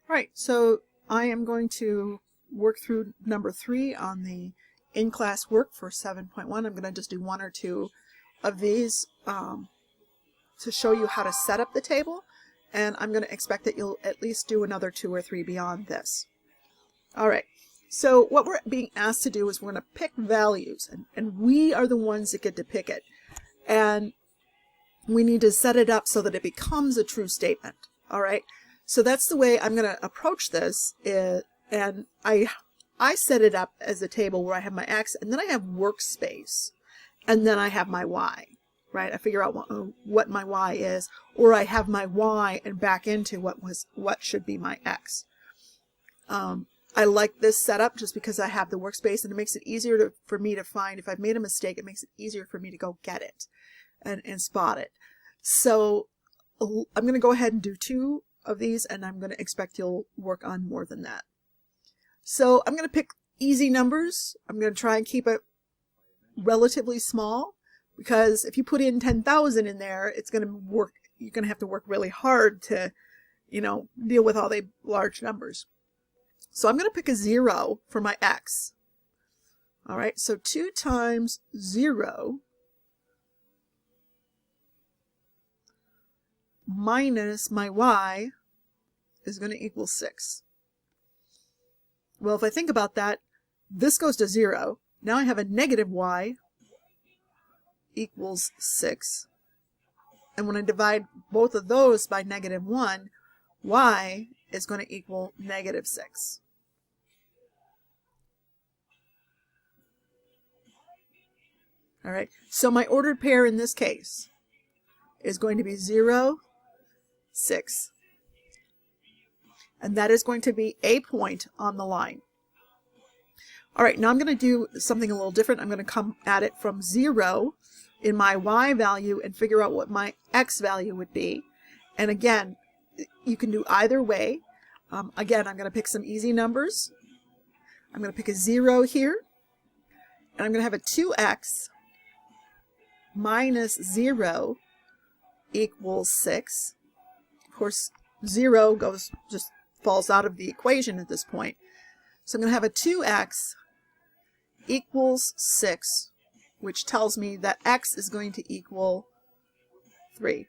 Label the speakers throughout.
Speaker 1: Right, so I am going to work through number 3 on the in-class work for 7.1. I'm going to just do 1 or 2 of these to show you how to set up the table, and I'm going to expect that you'll at least do another 2 or 3 beyond this. Alright, so what we're being asked to do is we're going to pick values, and we are the ones that get to pick it. And we need to set it up so that it becomes a true statement. Alright, so that's the way I'm going to approach this, and I set it up as a table where I have my X, and then I have workspace, and then I have my Y. Right, I figure out what my Y is, or I have my Y and back into what should be my X. I like this setup just because I have the workspace, and it makes it easier for me to find. If I've made a mistake, it makes it easier for me to go get it and spot it. So I'm going to go ahead and do 2 of these, and I'm going to expect you'll work on more than that. So I'm going to pick easy numbers. I'm going to try and keep it relatively small, because if you put in 10,000 in there, it's going to work. You're going to have to work really hard to, deal with all the large numbers. So I'm going to pick a 0 for my X. All right, so 2 times 0 minus my Y is going to equal 6. Well, if I think about that, this goes to 0. Now I have a negative Y equals 6. And when I divide both of those by -1, Y is going to equal -6. All right, so my ordered pair in this case is going to be 0, 6. And that is going to be a point on the line. All right, now I'm going to do something a little different. I'm going to come at it from 0 in my Y value and figure out what my X value would be. And again, you can do either way. Again, I'm going to pick some easy numbers. I'm going to pick a 0 here, and I'm going to have a 2x minus 0 equals 6. Of course, 0 just falls out of the equation at this point. So I'm going to have a 2x equals 6, which tells me that x is going to equal 3.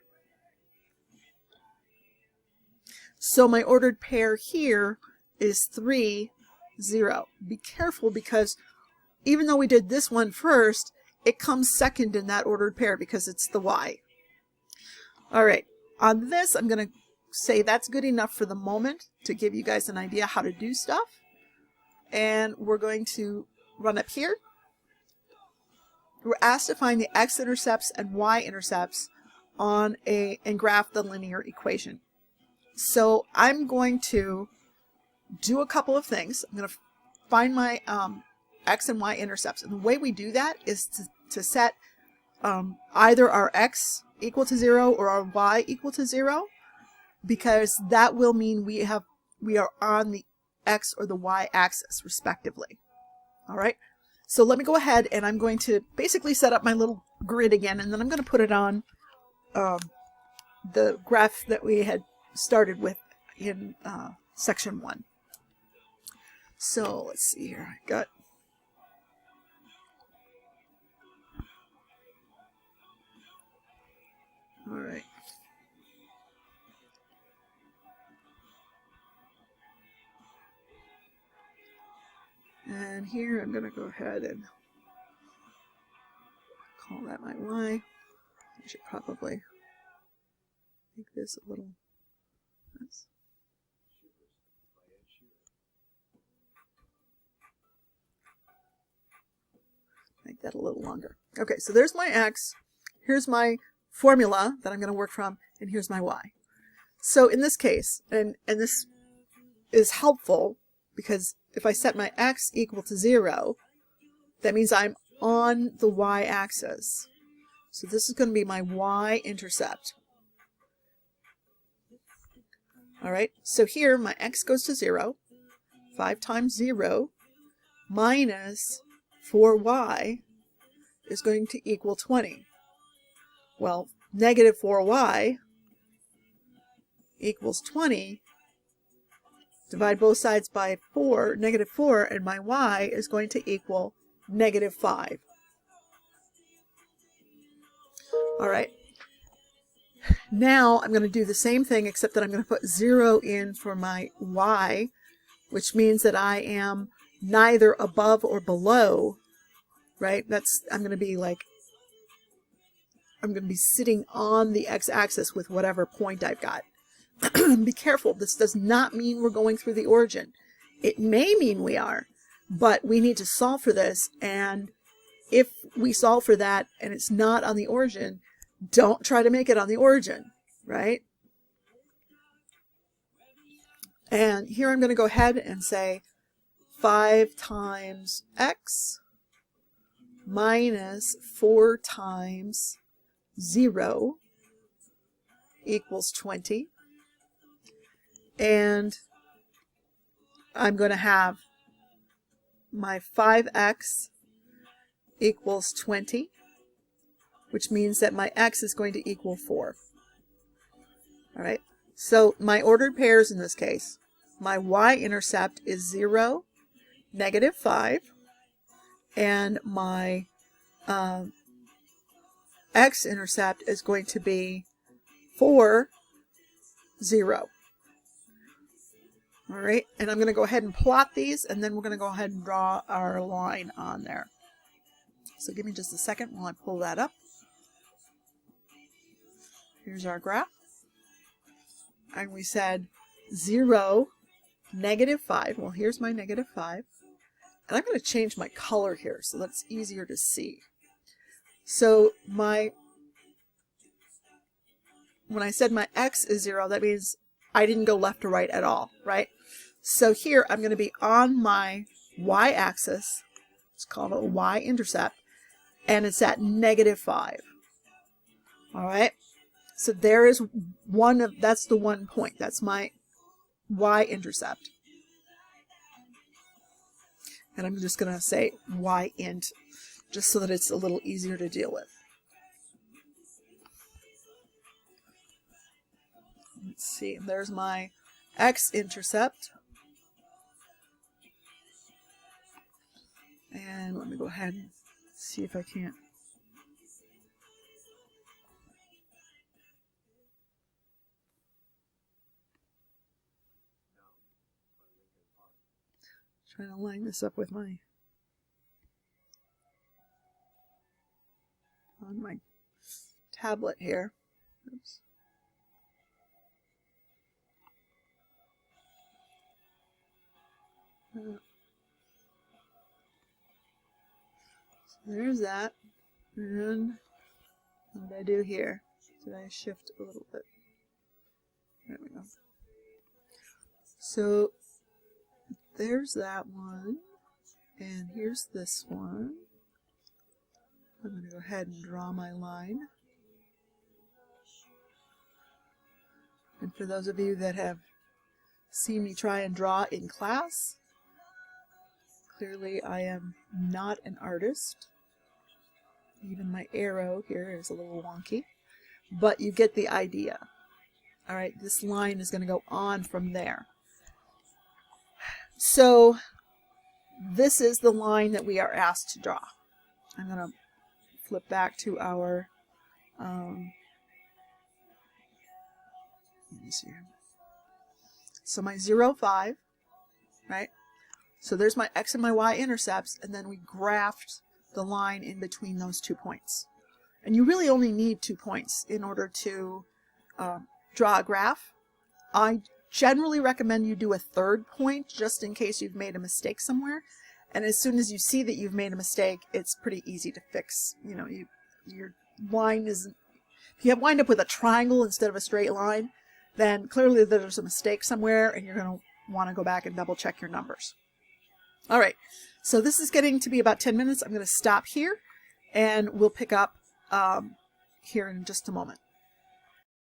Speaker 1: So my ordered pair here is 3, 0. Be careful, because even though we did this one first, it comes second in that ordered pair because it's the Y. All right, on this I'm going to say that's good enough for the moment to give you guys an idea how to do stuff. And we're going to run up here. We're asked to find the x-intercepts and y-intercepts on and graph the linear equation. So I'm going to do a couple of things. I'm going to find my x and y-intercepts. And the way we do that is to set either our x equal to 0 or our y equal to 0, because that will mean we are on the x or the y axis respectively. All right, so let me go ahead and I'm going to basically set up my little grid again, and then I'm going to put it on the graph that we had started with in section 1. So let's see here. I got all right. And here I'm going to go ahead and call that my Y. I should probably make this a little less. Make that a little longer. Okay, so there's my X. Here's my formula that I'm going to work from, and here's my Y. So in this case, and this is helpful because if I set my X equal to 0, that means I'm on the Y axis. So this is going to be my y-intercept. All right, so here my X goes to 0. 5 times 0 minus 4y is going to equal 20. Well, negative 4y equals 20 divide both sides by 4, -4, and my y is going to equal -5. All right. Now I'm going to do the same thing, except that I'm going to put 0 in for my y, which means that I am neither above or below, right? I'm going to be sitting on the x-axis with whatever point I've got. Be careful. This does not mean we're going through the origin. It may mean we are, but we need to solve for this. And if we solve for that and it's not on the origin, don't try to make it on the origin, right? And here I'm going to go ahead and say 5 times x minus 4 times 0 equals 20. And I'm going to have my 5x equals 20, which means that my x is going to equal 4. All right, so my ordered pairs in this case, my y-intercept is 0, -5, and my x-intercept is going to be 4, 0. All right, and I'm going to go ahead and plot these, and then we're going to go ahead and draw our line on there. So give me just a second while I pull that up. Here's our graph. And we said 0, -5. Well, here's my -5. And I'm going to change my color here so that's easier to see. So when I said my x is 0, that means I didn't go left to right at all, right? So here I'm going to be on my y-axis. It's called a y-intercept, and it's at -5. All right. So there is that's the one point. That's my y-intercept. And I'm just going to say y-int just so that it's a little easier to deal with. Let's see. There's my x-intercept. And let me go ahead and see if I can't. Trying to line this up with my on my tablet here. Oops. So there's that. And what did I do here? Did I shift a little bit? There we go. So there's that one, and here's this one. I'm going to go ahead and draw my line. And for those of you that have seen me try and draw in class, clearly I am not an artist. Even my arrow here is a little wonky, but you get the idea. All right, this line is going to go on from there. So this is the line that we are asked to draw. I'm going to flip back to our let me see here. So my 0, 5, right? So there's my x and my y intercepts, and then we graphed the line in between those 2 points. And you really only need 2 points in order to draw a graph. I generally recommend you do a 3rd point just in case you've made a mistake somewhere. And as soon as you see that you've made a mistake, it's pretty easy to fix. You know, your line isn't. If you wind up with a triangle instead of a straight line, then clearly there's a mistake somewhere, and you're going to want to go back and double check your numbers. All right, so this is getting to be about 10 minutes. I'm going to stop here, and we'll pick up here in just a moment.